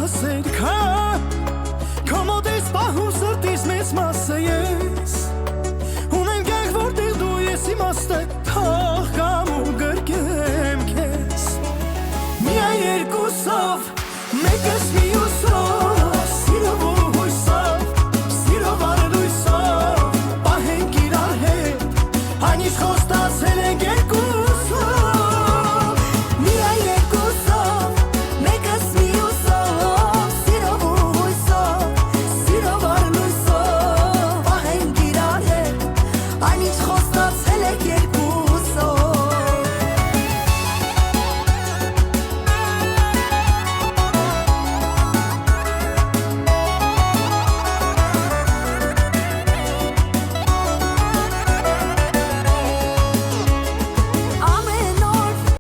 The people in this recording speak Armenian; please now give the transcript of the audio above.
սերքա Կոմոդես պահում սրտիս մեծ մասը ես Ունեմ կյանք որտեղ դու ես իմաստը Թող կամ ու գրկեմ քեզ Միայն երկուսով մեկս մի